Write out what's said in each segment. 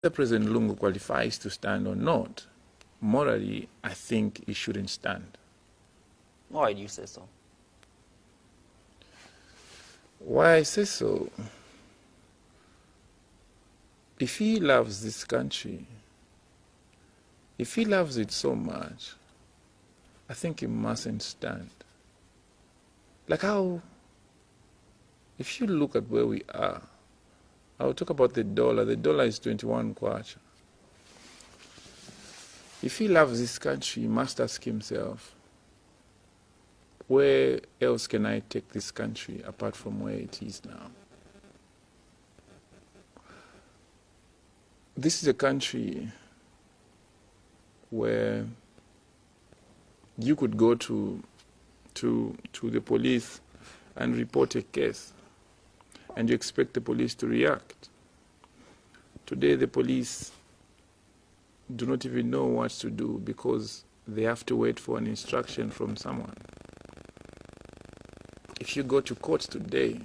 President Lungu qualifies to stand or not, morally, I think he shouldn't stand. Why do you say so? Why I say so? If he loves this country, if he loves it so much, I think he mustn't stand. Like how, if you look at where we are, I'll talk about the dollar. The dollar is 21 kwacha. If he loves this country, he must ask himself, where else can I take this country apart from where it is now? This is a country where you could go to the police and report a case, and you expect the police to react. Today the police do not even know what to do because they have to wait for an instruction from someone. If you go to court today,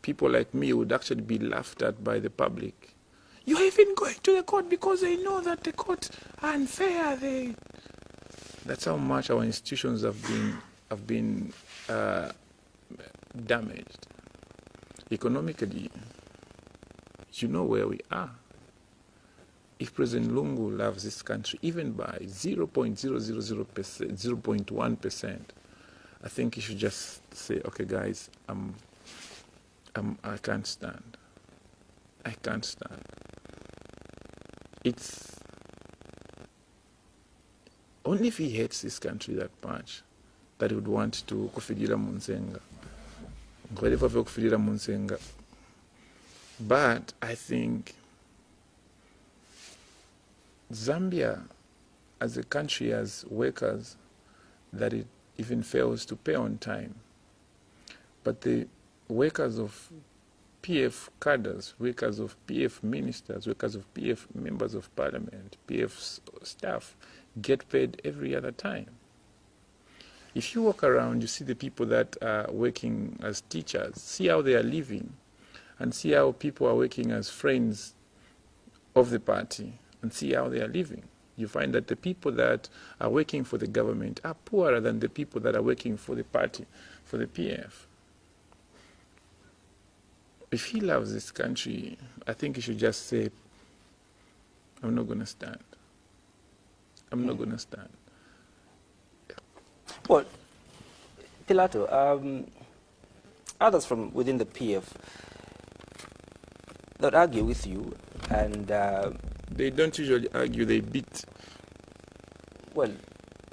people like me would actually be laughed at by the public. You're even going to the court because they know that the court are unfair. That's how much our institutions have been damaged. Economically, you know where we are. If President Lungu loves this country, even by 0.000%, 0.1%, I think he should just say, okay guys, I can't stand. I can't stand. It's only if he hates this country that much that he would want to kufidira munsenga. But I think Zambia as a country has workers that it even fails to pay on time. But the workers of PF cadres, workers of PF ministers, workers of PF members of parliament, PF staff get paid every other time. If you walk around, you see the people that are working as teachers, see how they are living, and see how people are working as friends of the party, and see how they are living. You find that the people that are working for the government are poorer than the people that are working for the party, for the PF. If he loves this country, I think he should just say, I'm not going to stand. I'm not going to stand. Well, Pilato, others from within the PF that argue with you, and they don't usually argue, they beat. Well,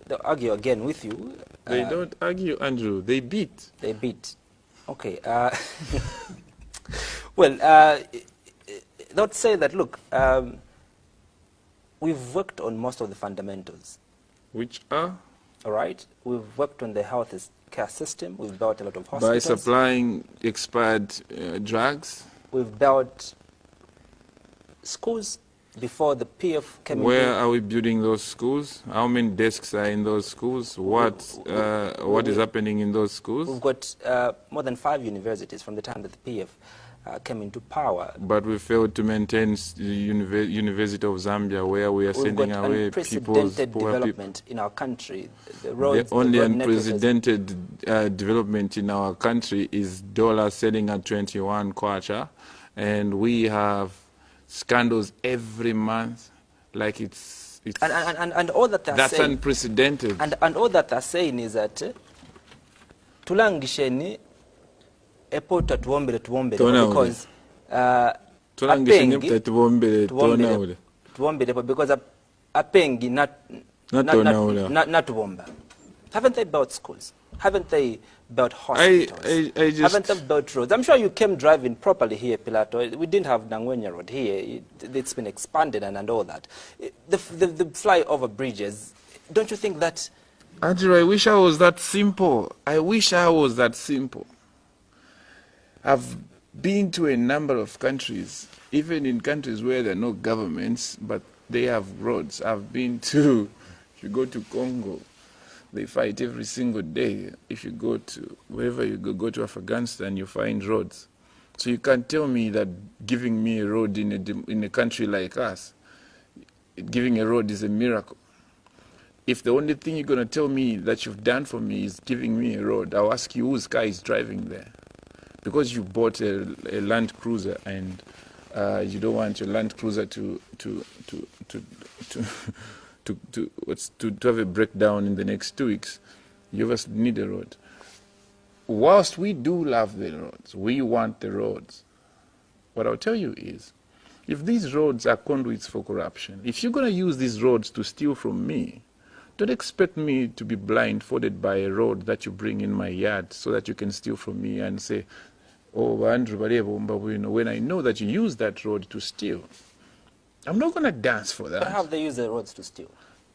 they'll argue again with you. They don't argue, Andrew, they beat. They beat. Okay. Well, they'll say that, look, we've worked on most of the fundamentals. Which are? All right. We've worked on the health care system. We've built a lot of hospitals. By supplying expired drugs. We've built schools before the PF came in. Where are we building those schools? How many desks are in those schools? What is happening in those schools? We've got more than 5 universities from the time that the PF came into power. But we failed to maintain the University of Zambia, where we are sending away people's development in our country. The roads, the only unprecedented development in our country is dollar selling at 21 kwacha, and we have scandals every month, like it's and all that that's saying, unprecedented. And all that they're saying is that tulangisheni epota tuombele because because apengi not tuomba. Haven't they built schools? Haven't they built hospitals? Haven't they built roads? I'm sure you came driving properly here, Pilato. We didn't have Nangwenya Road here. It's been expanded and all that. The flyover bridges, don't you think that... Andrew, I wish I was that simple. I wish I was that simple. I've been to a number of countries, even in countries where there are no governments, but they have roads. I've been to, if you go to Congo, they fight every single day. If you go to, wherever you go to Afghanistan, you find roads. So you can't tell me that giving me a road in a country like us, giving a road is a miracle. If the only thing you're going to tell me that you've done for me is giving me a road, I'll ask you whose car is driving there. Because you bought a Land Cruiser and you don't want your Land Cruiser to have a breakdown in the next 2 weeks, you just need a road. Whilst we do love the roads, we want the roads. What I'll tell you is, if these roads are conduits for corruption, if you're going to use these roads to steal from me, don't expect me to be blindfolded by a road that you bring in my yard so that you can steal from me and say, oh, Andrew, when I know that you use that road to steal. I'm not going to dance for that. But how have they used the roads to steal?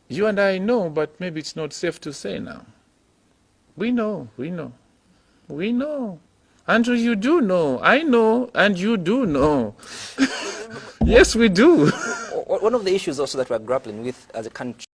You and I know, but maybe it's not safe to say now. We know. Andrew, you do know. I know, and you do know. Yes, we do. One of the issues also that we're grappling with as a country